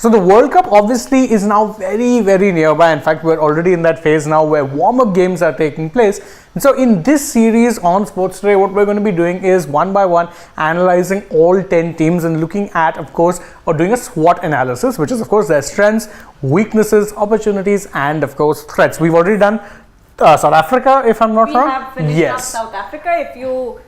So the World Cup obviously is now very, very nearby. In fact, we're already in that phase now where warm-up games are taking place. And so in this series on Sports Today, what we're going to be doing is one by one analyzing all 10 teams and looking at, of course, or doing a SWOT analysis, which is, of course, their strengths, weaknesses, opportunities, and, of course, threats. We've already done South Africa, if I'm not wrong. We have finished up South Africa.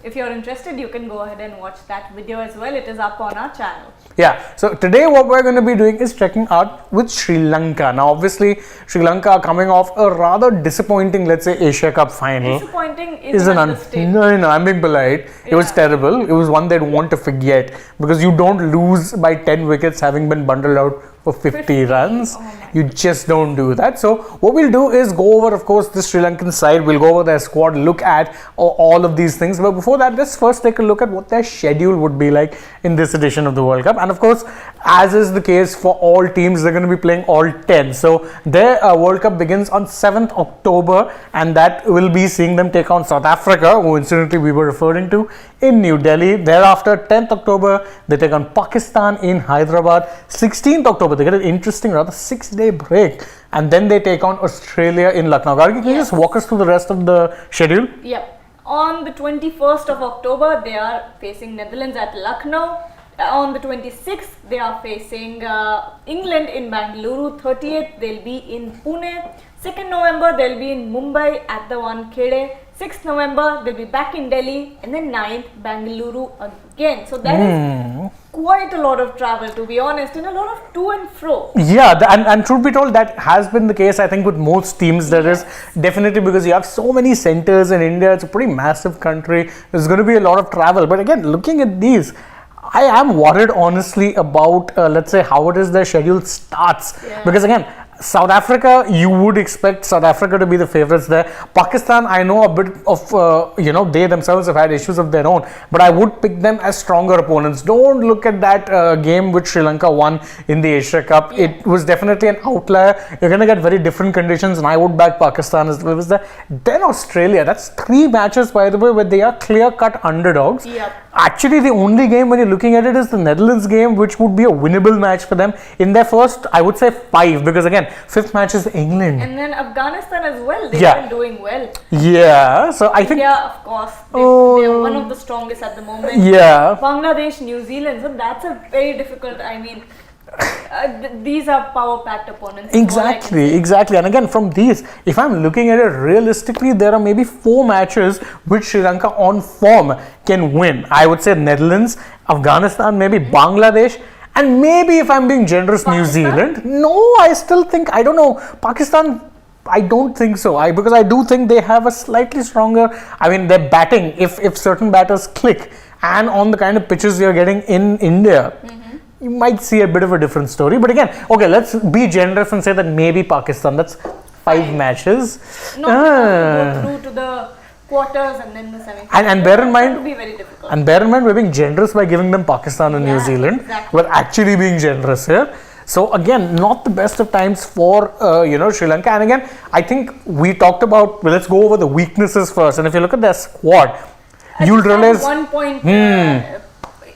If you're interested, you can go ahead and watch that video as well. It is up on our channel. Yeah, so today what we're going to be doing is checking out with Sri Lanka. Now obviously Sri Lanka are coming off a rather disappointing, let's say, Asia Cup final. Disappointing is an understatement. No, I'm being polite. It was terrible. It was one they'd want to forget because you don't lose by 10 wickets having been bundled out for 50 runs. You just don't do that. So what we'll do is go over, of course, the Sri Lankan side. We'll go over their squad, look at all of these things. But before that, let's first take a look at what their schedule would be like in this edition of the World Cup. And of course, as is the case for all teams, they're going to be playing all 10. So their World Cup begins on 7th October, and that will be seeing them take on South Africa, who incidentally we were referring to, in New Delhi. Thereafter, 10th October, they take on Pakistan in Hyderabad. 16th October, they get an interesting, rather 6-day break, and then they take on Australia in Lucknow. Gargi, can you just walk us through the rest of the schedule? Yep. On the 21st of October, they are facing Netherlands at Lucknow. On the 26th, they are facing England in Bangalore. 30th, they'll be in Pune. 2nd November, they'll be in Mumbai at the Wankhede. 6th November, they'll be back in Delhi. And then 9th, Bangalore again. So that is quite a lot of travel, to be honest, and a lot of to and fro. Yeah, and truth be told, that has been the case, I think, with most teams. There is definitely, because you have so many centers in India. It's a pretty massive country. There's going to be a lot of travel. But again, looking at these, I am worried honestly about, let's say, how it is their schedule starts. Because again, South Africa, you would expect South Africa to be the favourites there. Pakistan, I know a bit of, they themselves have had issues of their own, but I would pick them as stronger opponents. Don't look at that game which Sri Lanka won in the Asia Cup. It was definitely an outlier. You're going to get very different conditions, and I would back Pakistan as well as there. Then Australia, that's 3 matches, by the way, where they are clear-cut underdogs. Actually, the only game when you're looking at it is the Netherlands game, which would be a winnable match for them in their first, I would say, 5, because again, 5th match is England. And then Afghanistan as well. They've been doing well. Yeah, so I think... Yeah, of course. They are one of the strongest at the moment. Yeah. Bangladesh, New Zealand. So that's a very difficult, I mean... these are power-packed opponents. Exactly. And again, from these, if I'm looking at it realistically, there are maybe 4 matches which Sri Lanka on form can win. I would say Netherlands, Afghanistan, maybe Bangladesh, and maybe, if I'm being generous, New Zealand. No, I still think, I don't know, Pakistan, I don't think so. Because I do think they have a slightly stronger, I mean, their batting, if certain batters click, and on the kind of pitches you're getting in India, you might see a bit of a different story. But again, okay, let's be generous and say that maybe Pakistan, that's 5 matches. Go through to the quarters and then the semi-finals. And bear in mind, it will be very difficult. And bear in mind, we're being generous by giving them Pakistan and New Zealand. We're actually being generous here. So again, not the best of times for Sri Lanka. And again, I think we talked about, let's go over the weaknesses first. And if you look at their squad, you'll realize... One point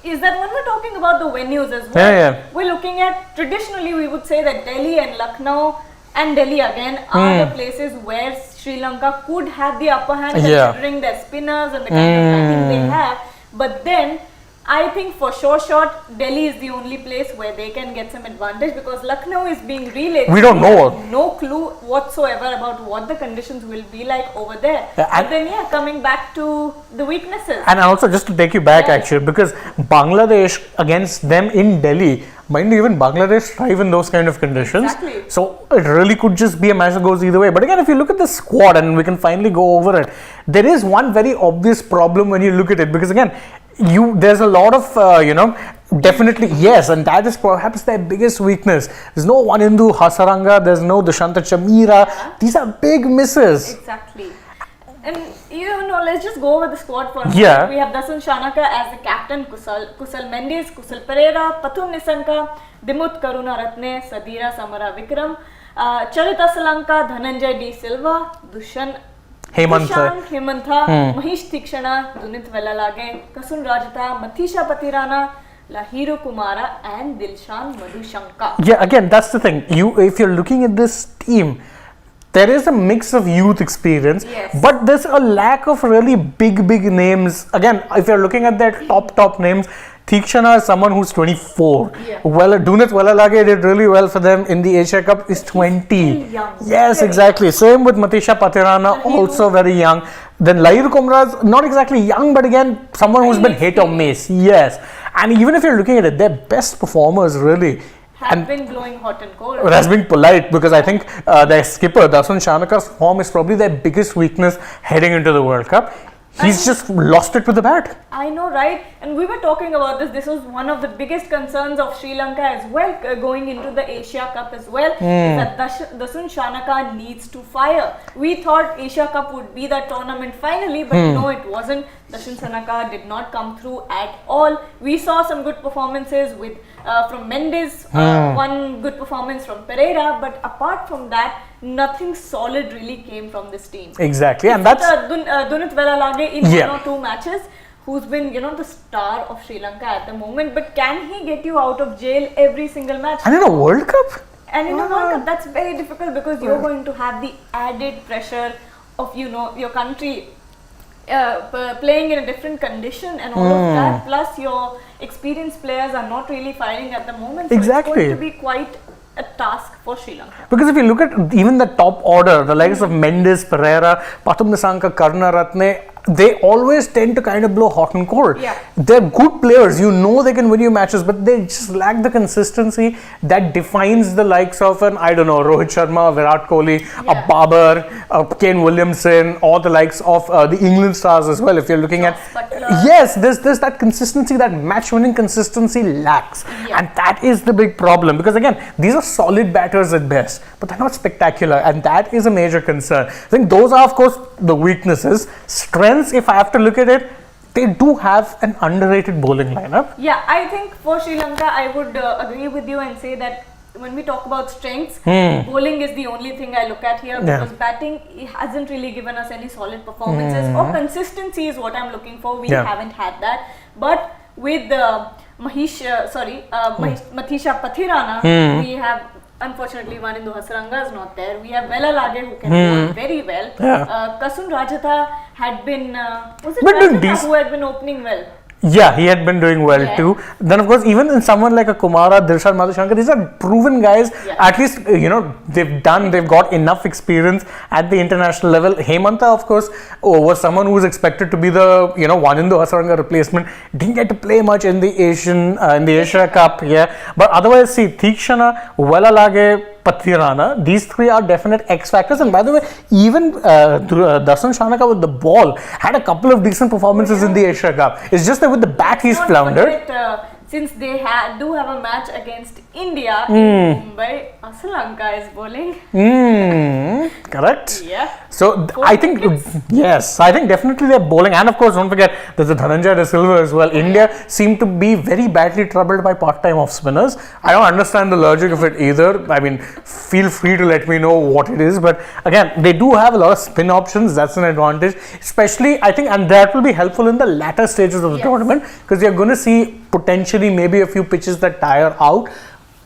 is that when we're talking about the venues as well, we're looking at, traditionally we would say that Delhi and Lucknow and Delhi again are the places where Sri Lanka could have the upper hand, considering their spinners and the kind of batting they have. But then I think for sure shot, Delhi is the only place where they can get some advantage, because Lucknow is being relayed. We don't know. No clue whatsoever about what the conditions will be like over there. And then coming back to the weaknesses. And also, just to take you back actually, because Bangladesh against them in Delhi, mind you, even Bangladesh thrive in those kind of conditions. So it really could just be a match that goes either way. But again, if you look at the squad, and we can finally go over it, there is one very obvious problem when you look at it, because again, there's a lot of definitely and that is perhaps their biggest weakness. There's no Wanindu Hasaranga, there's no Dushanta Chamira. These are big misses. Exactly. And let's just go over the squad for a moment. We have Dasun Shanaka as the captain, Kusal Mendes, Kusal Pereira, Pathum Nisanka, Dimut Karuna Ratne, Sadira Samara Vikram, Charita Salanka, Dhananjay D. Silva, Dushan Hemantha, Mahish Tikshana, Dunit Velalage, Kasun Rajata, Mathisha Patirana, Lahiro Kumara and Dilshan Madhushanka. Yeah, again, that's the thing. If you're looking at this team, there is a mix of youth experience, Yes. but there's a lack of really big names. Again, if you're looking at their top names, Theekshana is someone who's 24. Yeah. Well, Dunit Walalage did really well for them in the Asia Cup, is 20. Still young. Yes, Very exactly. Same with Matisha Patirana, Lahiru. also very young. Then Lahiro Kumara is not exactly young, but again, someone who's been hit or miss. Yes. And even if you're looking at it, their best performers really Have been blowing hot and cold. that's being polite, because I think their skipper Dasun Shanaka's form is probably their biggest weakness heading into the World Cup. He's just lost it with the bat. I know, right? And we were talking about this. This was one of the biggest concerns of Sri Lanka as well, going into the Asia Cup as well. Is that Dasun Shanaka needs to fire. We thought Asia Cup would be the tournament finally, but no, it wasn't. Dasun Shanaka did not come through at all. We saw some good performances with from Mendes, one good performance from Pereira, but apart from that, nothing solid really came from this team. Exactly, and that's Dunit Velalage in Yeah. one or two matches, who's been, the star of Sri Lanka at the moment. But can he get you out of jail every single match? and in a World Cup. And in a World Cup, that's very difficult because you're going to have the added pressure of, your country playing in a different condition and all of that. Plus, your experienced players are not really firing at the moment. So Exactly. it's going to be quite a task for Sri Lanka. Because if you look at even the top order, the likes of Mendes, Pereira, Pathum Nissanka, Karunaratne, they always tend to kind of blow hot and cold. Yeah. They're good players, they can win you matches, but they just lack the consistency that defines the likes of Rohit Sharma, Virat Kohli, a Babar, Kane Williamson, or the likes of the England stars as well. If you're looking at, Butler. yes, there's that consistency, that match-winning consistency lacks, Yeah. and that is the big problem. Because again, these are solid batters at best, but they're not spectacular, and that is a major concern. I think those are, of course, the weaknesses. Strengths, if I have to look at it, they do have an underrated bowling lineup. Yeah, I think for Sri Lanka, I would agree with you and say that when we talk about strengths, bowling is the only thing I look at here, because batting hasn't really given us any solid performances, or consistency is what I'm looking for. We haven't had that. But with Matisha Pathirana, we have, unfortunately, Wanindu Hasaranga is not there. We have Velalage, who can bowl very well. Kasun Rajatha had been, was it But doing Rajatha who had been opening well? Yeah, he had been doing well too. Then, of course, even in someone like a Kumara, Dilshan Madhushanka, these are proven guys. At least, they've got enough experience at the international level. Hemanta, of course, was someone who was expected to be the, Wanindu Hasaranga replacement. Didn't get to play much in the Asia Cup. But otherwise, see, Theekshana, Velalage, Pathirana, these three are definite X factors. And by the way, even Dasun Shanaka with the ball had a couple of decent performances in the Asia Cup. It's just that with the bat he's floundered. Forget, since they do have a match against India in Mumbai, Sri Lanka is bowling. Correct. Yeah. So I think definitely they're bowling, and of course don't forget there's a Dhananjay De Silva as well. India seem to be very badly troubled by part-time off spinners. I don't understand the logic of it either. I mean, feel free to let me know what it is, but again, they do have a lot of spin options. That's an advantage, especially I think, and that will be helpful in the latter stages of the tournament, because you're going to see potentially maybe a few pitches that tire out.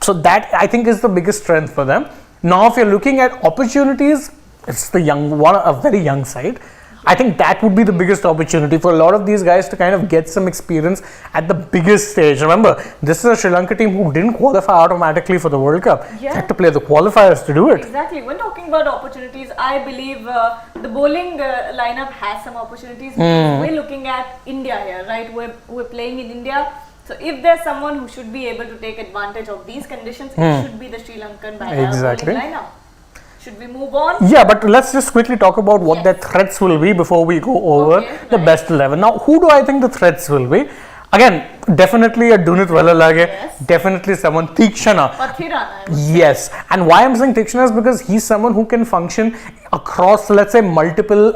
So that I think is the biggest strength for them. Now, if you're looking at opportunities, it's the a very young side. I think that would be the biggest opportunity for a lot of these guys to kind of get some experience at the biggest stage. Remember, this is a Sri Lanka team who didn't qualify automatically for the World Cup. They had to play the qualifiers to do it. Exactly. When talking about opportunities, I believe the bowling lineup has some opportunities. We're looking at India here, right? We're playing in India. So if there's someone who should be able to take advantage of these conditions, it should be the Sri Lankan bowling lineup. Should we move on? Yeah, but let's just quickly talk about what their threats will be before we go over the best 11. Now, who do I think the threats will be? Again, definitely a Dunit Velalage, definitely someone Theekshana. Pathirana. Yes, and why I'm saying Theekshana is because he's someone who can function across, let's say, multiple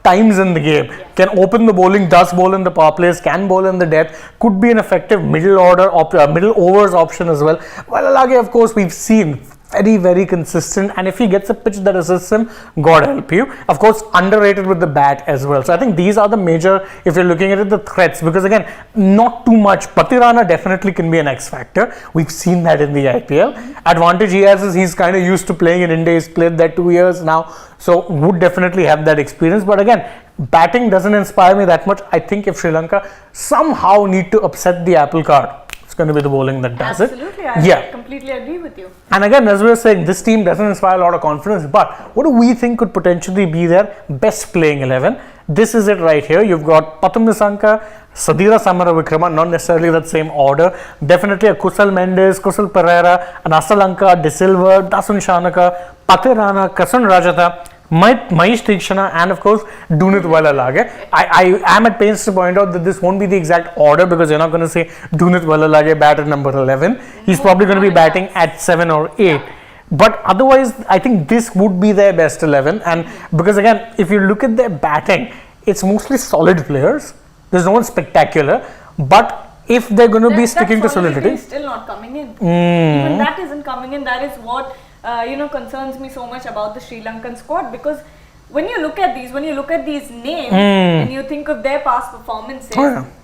times in the game. Can open the bowling, does bowl in the power plays, can bowl in the death, could be an effective middle order middle overs option as well. Velalage, of course, we've seen very, very consistent, and if he gets a pitch that assists him, God help you. Of course, underrated with the bat as well. So I think these are the major, if you're looking at it, the threats, because again, not too much. Patirana definitely can be an X factor. We've seen that in the IPL. Advantage he has is he's kind of used to playing in India. He's played there 2 years now, so would definitely have that experience. But again, batting doesn't inspire me that much. I think if Sri Lanka somehow need to upset the apple cart, it's going to be the bowling that does Absolutely, it. I completely agree with you. And again, as we were saying, this team doesn't inspire a lot of confidence, but what do we think could potentially be their best playing 11? This is it right here. You've got Pathum Nissanka, Sadira Samaravikrama, not necessarily that same order. Definitely a Kusal Mendes, Kusal Pereira, an Asalanka, De Silva, Dasun Shanaka, Patirana, Kasan Rajata, Mahesh Tikshana, and of course Dunit Walalage. I am at pains to point out that this won't be the exact order, because you're not going to say Dunit Walalage bat at number 11. He's probably going to be batting at 7 or 8. But otherwise, I think this would be their best 11. And because again, if you look at their batting, it's mostly solid players. There's no one spectacular. But if they're going to be sticking to solidity, is still not coming in. Even that isn't coming in. That is what concerns me so much about the Sri Lankan squad, because when you look at these names and you think of their past performances,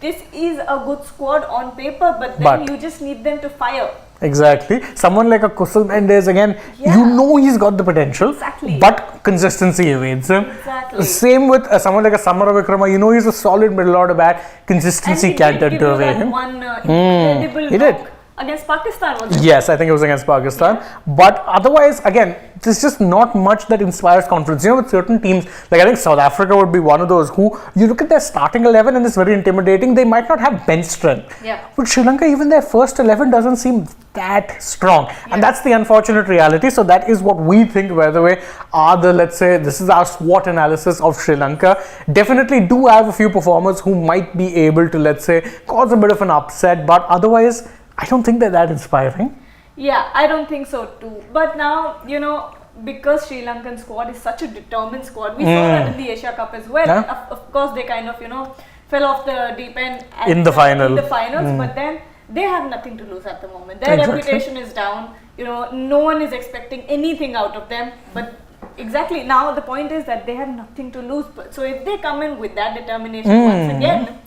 this is a good squad on paper, but then you just need them to fire. Exactly. Someone like a Kusal Mendes, again, you know he's got the potential, but consistency evades him. Same with someone like a Samaravikrama, you know he's a solid middle order bat, consistency can't away him. One incredible knock against Pakistan, was it? Yes, I think it was against Pakistan. But otherwise, again, there's just not much that inspires confidence. You know, with certain teams, like I think South Africa would be one of those who, you look at their starting 11 and it's very intimidating. They might not have bench strength. But Sri Lanka, even their first 11 doesn't seem that strong. And that's the unfortunate reality. So that is what we think, by the way, are the, let's say, this is our SWOT analysis of Sri Lanka. Definitely do have a few performers who might be able to, let's say, cause a bit of an upset. But otherwise, I don't think they're that inspiring. Yeah, I don't think so too. But now, because Sri Lankan squad is such a determined squad, we saw that in the Asia Cup as well. Of course, they kind of, fell off the deep end in the finals, but then they have nothing to lose at the moment. Their reputation is down. No one is expecting anything out of them. But exactly, now the point is that they have nothing to lose. So if they come in with that determination once again,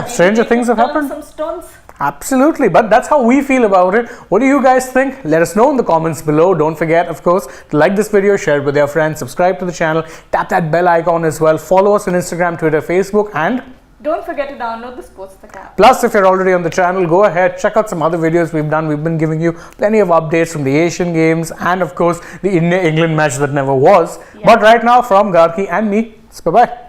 stranger things have happened. Some stones. Absolutely, but that's how we feel about it. What do you guys think? Let us know in the comments below. Don't forget, of course, to like this video, share it with your friends, subscribe to the channel, tap that bell icon as well, follow us on Instagram, Twitter, Facebook, and don't forget to download the AajTak app. Plus, if you're already on the channel, go ahead, check out some other videos we've done. We've been giving you plenty of updates from the Asian Games and, of course, the India-England match that never was. But right now, from Garki and me, it's bye-bye.